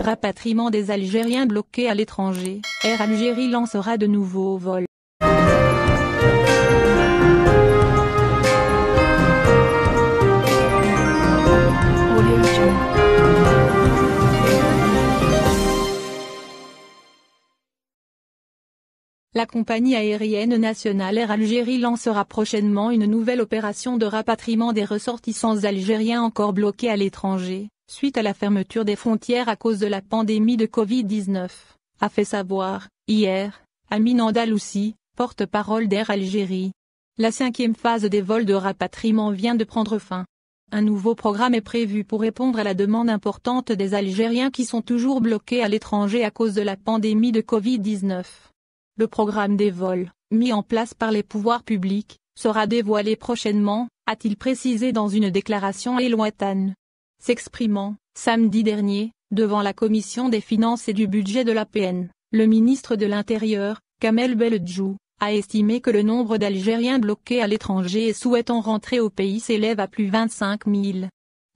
Rapatriement des Algériens bloqués à l'étranger, Air Algérie lancera de nouveaux vols. La compagnie aérienne nationale Air Algérie lancera prochainement une nouvelle opération de rapatriement des ressortissants algériens encore bloqués à l'étranger, suite à la fermeture des frontières à cause de la pandémie de Covid-19, a fait savoir, hier, Amine Andalousi, porte-parole d'Air Algérie. La 5e phase des vols de rapatriement vient de prendre fin. Un nouveau programme est prévu pour répondre à la demande importante des Algériens qui sont toujours bloqués à l'étranger à cause de la pandémie de Covid-19. Le programme des vols, mis en place par les pouvoirs publics, sera dévoilé prochainement, a-t-il précisé dans une déclaration lointaine. S'exprimant, samedi dernier, devant la Commission des finances et du budget de l'APN, le ministre de l'Intérieur, Kamel Beldjou, a estimé que le nombre d'Algériens bloqués à l'étranger et souhaitant rentrer au pays s'élève à plus de 25 000.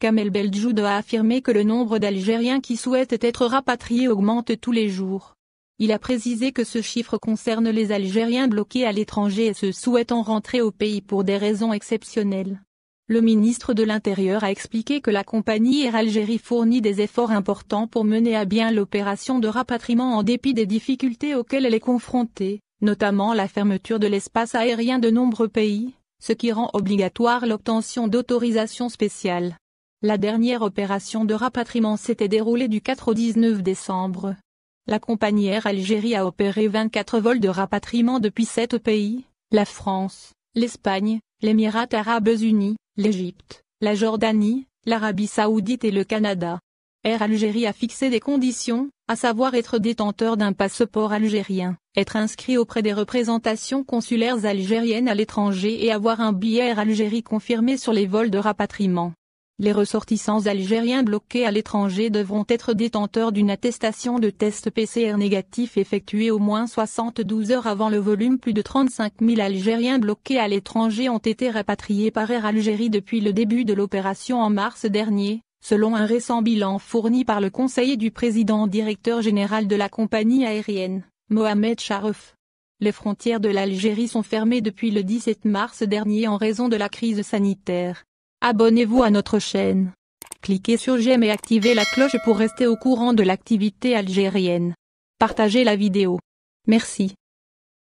Kamel Beldjou a affirmé que le nombre d'Algériens qui souhaitent être rapatriés augmente tous les jours. Il a précisé que ce chiffre concerne les Algériens bloqués à l'étranger et ceux souhaitant rentrer au pays pour des raisons exceptionnelles. Le ministre de l'Intérieur a expliqué que la compagnie Air Algérie fournit des efforts importants pour mener à bien l'opération de rapatriement en dépit des difficultés auxquelles elle est confrontée, notamment la fermeture de l'espace aérien de nombreux pays, ce qui rend obligatoire l'obtention d'autorisations spéciales. La dernière opération de rapatriement s'était déroulée du 4 au 19 décembre. La compagnie Air Algérie a opéré 24 vols de rapatriement depuis 7 pays, la France, l'Espagne, l'Émirats arabes unis, l'Égypte, la Jordanie, l'Arabie saoudite et le Canada. Air Algérie a fixé des conditions, à savoir être détenteur d'un passeport algérien, être inscrit auprès des représentations consulaires algériennes à l'étranger et avoir un billet Air Algérie confirmé sur les vols de rapatriement. Les ressortissants algériens bloqués à l'étranger devront être détenteurs d'une attestation de test PCR négatif effectuée au moins 72 heures avant le volume. Plus de 35 000 Algériens bloqués à l'étranger ont été rapatriés par Air Algérie depuis le début de l'opération en mars dernier, selon un récent bilan fourni par le conseiller du président directeur général de la compagnie aérienne, Mohamed Charouf. Les frontières de l'Algérie sont fermées depuis le 17 mars dernier en raison de la crise sanitaire. Abonnez-vous à notre chaîne. Cliquez sur j'aime et activez la cloche pour rester au courant de l'activité algérienne. Partagez la vidéo. Merci.